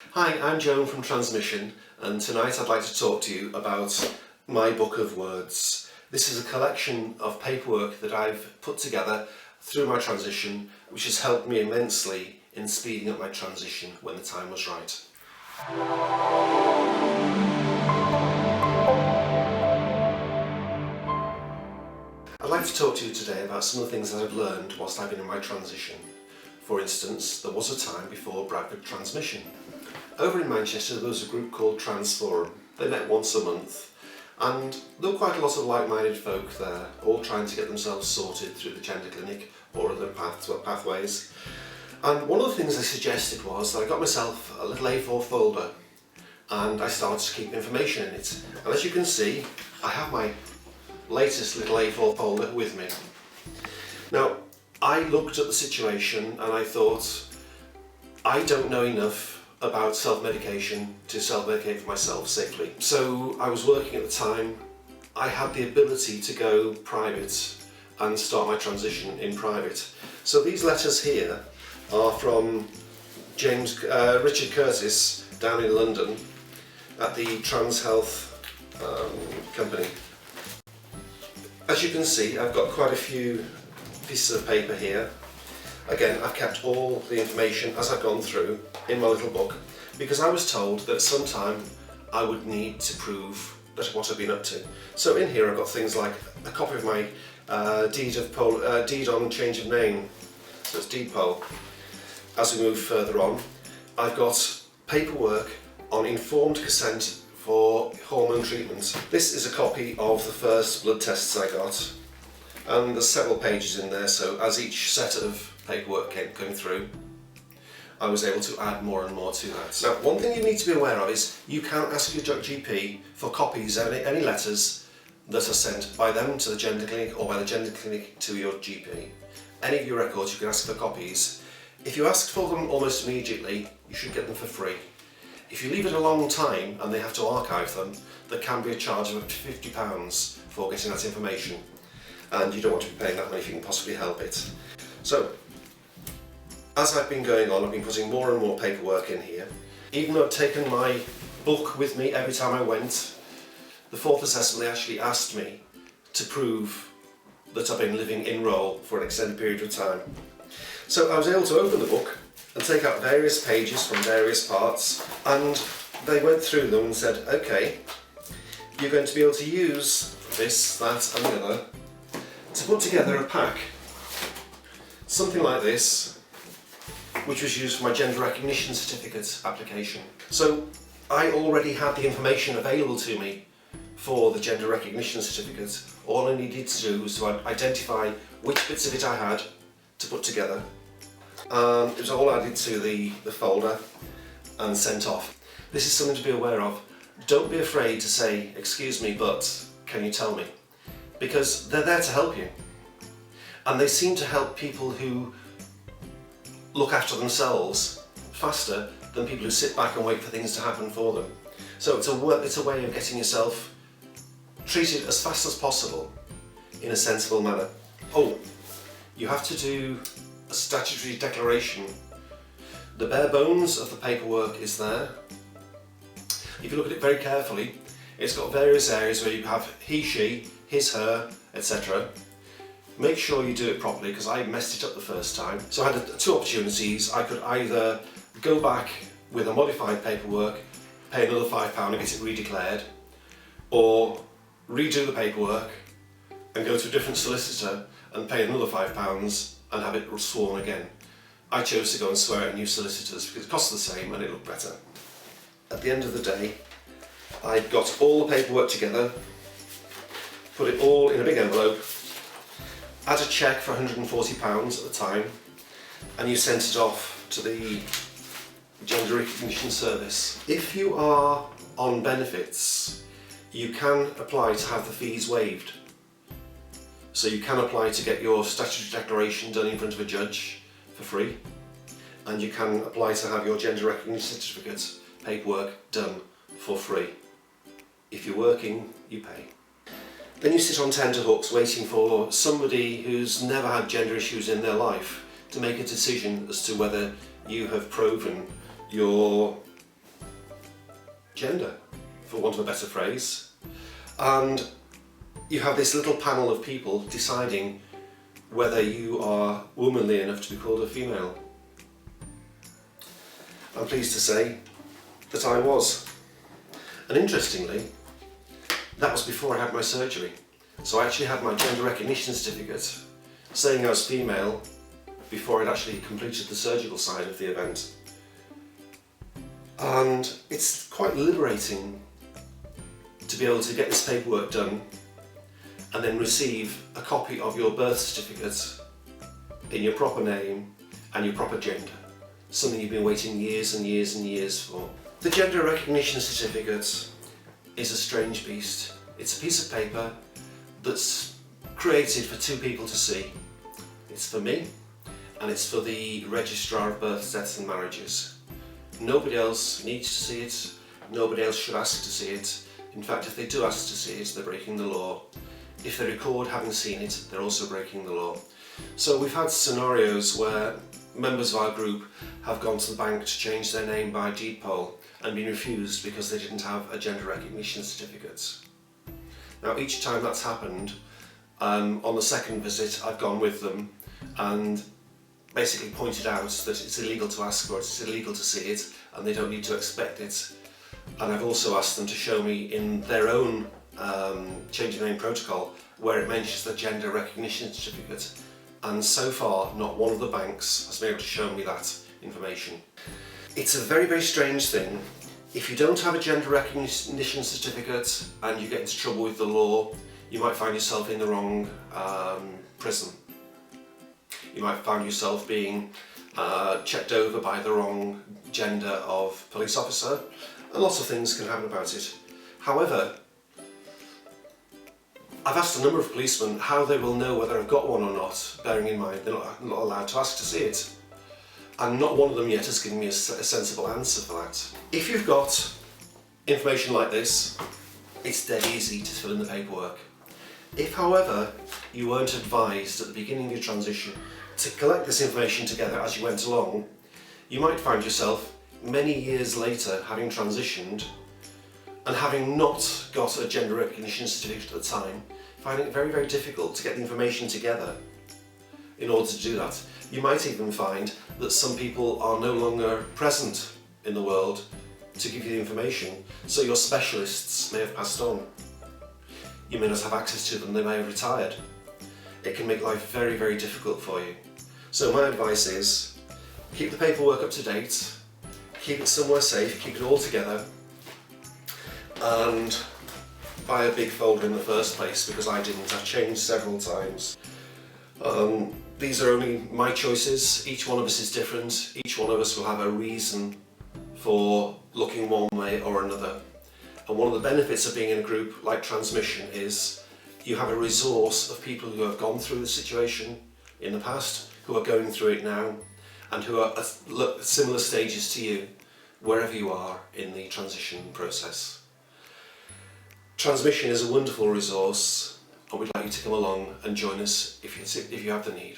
Hi, I'm Joan from Transmission, and tonight I'd like to talk to you about my book of words. This is a collection of paperwork that I've put together through my transition, which has helped me immensely in speeding up my transition when the time was right. I'd like to talk to you today about some of the things that I've learned whilst I've been in my transition. For instance, there was a time before Bradford Transmission. Over in Manchester there was a group called Transforum. They met once a month, and there were quite a lot of like-minded folk there, all trying to get themselves sorted through the gender clinic or other pathways. And one of the things they suggested was that I got myself a little A4 folder and I started to keep information in it. And as you can see, I have my latest little A4 folder with me. Now, I looked at the situation and I thought, I don't know enough about self-medication to self-medicate for myself safely. So I was working at the time. I had the ability to go private and start my transition in private. So these letters here are from Richard Curtis down in London at the Trans Health company. As you can see, I've got quite a few pieces of paper here. Again, I've kept all the information as I've gone through in my little book, because I was told that sometime I would need to prove that what I've been up to. So in here I've got things like a copy of my deed on change of name, so it's deed poll. As we move further on, I've got paperwork on informed consent for hormone treatment. This is a copy of the first blood tests I got, and there's several pages in there, so as each set of paperwork came through, I was able to add more and more to that. Now, one thing you need to be aware of is you can't ask your GP for copies of any letters that are sent by them to the gender clinic or by the gender clinic to your GP. Any of your records you can ask for copies. If you ask for them almost immediately, you should get them for free. If you leave it a long time and they have to archive them, there can be a charge of up to £50 for getting that information, and you don't want to be paying that money if you can possibly help it. So, as I've been going on, I've been putting more and more paperwork in here. Even though I've taken my book with me every time I went, the fourth assessment they actually asked me to prove that I've been living in role for an extended period of time. So I was able to open the book and take out various pages from various parts, and they went through them and said, okay, you're going to be able to use this, that and the other to put together a pack, something like this, which was used for my gender recognition certificate application. So I already had the information available to me for the gender recognition certificate. All I needed to do was to identify which bits of it I had to put together. It was all added to the folder and sent off. This is something to be aware of. Don't be afraid to say, excuse me, but can you tell me? Because they're there to help you. And they seem to help people who look after themselves faster than people who sit back and wait for things to happen for them. So it's a way of getting yourself treated as fast as possible in a sensible manner. Oh, you have to do a statutory declaration. The bare bones of the paperwork is there. If you look at it very carefully, it's got various areas where you have he, she, his, her, etc. Make sure you do it properly, because I messed it up the first time. So I had two opportunities. I could either go back with a modified paperwork, pay another £5 and get it redeclared, or redo the paperwork and go to a different solicitor and pay another £5 and have it sworn again. I chose to go and swear at new solicitors because it costs the same and it looked better. At the end of the day, I got all the paperwork together, put it all in a big envelope, had a cheque for £140 at the time, and you sent it off to the Gender Recognition Service. If you are on benefits, you can apply to have the fees waived. So you can apply to get your statutory declaration done in front of a judge for free, and you can apply to have your gender recognition certificate paperwork done for free. If you're working, you pay. Then you sit on tenterhooks waiting for somebody who's never had gender issues in their life to make a decision as to whether you have proven your gender, for want of a better phrase. And you have this little panel of people deciding whether you are womanly enough to be called a female. I'm pleased to say that I was. And interestingly, that was before I had my surgery. So I actually had my gender recognition certificate saying I was female before I'd actually completed the surgical side of the event. And it's quite liberating to be able to get this paperwork done and then receive a copy of your birth certificate in your proper name and your proper gender, something you've been waiting years and years and years for. The gender recognition certificate is a strange beast. It's a piece of paper that's created for two people to see. It's for me and it's for the Registrar of Births, Deaths and Marriages. Nobody else needs to see it, nobody else should ask to see it. In fact, if they do ask to see it, they're breaking the law. If they record having seen it, they're also breaking the law. So we've had scenarios where members of our group have gone to the bank to change their name by deed poll and been refused because they didn't have a gender recognition certificate. Now each time that's happened, on the second visit I've gone with them and basically pointed out that it's illegal to ask for it, it's illegal to see it, and they don't need to expect it. And I've also asked them to show me in their own change of name protocol where it mentions the gender recognition certificate, and so far not one of the banks has been able to show me that information. It's a very, very strange thing. If you don't have a gender recognition certificate and you get into trouble with the law, you might find yourself in the wrong prison. You might find yourself being checked over by the wrong gender of police officer, and lots of things can happen about it. However, I've asked a number of policemen how they will know whether I've got one or not, bearing in mind they're not allowed to ask to see it. And not one of them yet has given me a sensible answer for that. If you've got information like this, it's dead easy to fill in the paperwork. If, however, you weren't advised at the beginning of your transition to collect this information together as you went along, you might find yourself many years later having transitioned and having not got a gender recognition certificate at the time, finding it very, very difficult to get the information together in order to do that. You might even find that some people are no longer present in the world to give you the information, so your specialists may have passed on. You may not have access to them, they may have retired. It can make life very, very difficult for you. So my advice is, keep the paperwork up to date, keep it somewhere safe, keep it all together, and buy a big folder in the first place, because I didn't. I've changed several times. These are only my choices. Each one of us is different. Each one of us will have a reason for looking one way or another. And one of the benefits of being in a group like Transmission is you have a resource of people who have gone through the situation in the past, who are going through it now, and who are at similar stages to you, wherever you are in the transition process. Transmission is a wonderful resource, and we'd like you to come along and join us if you have the need.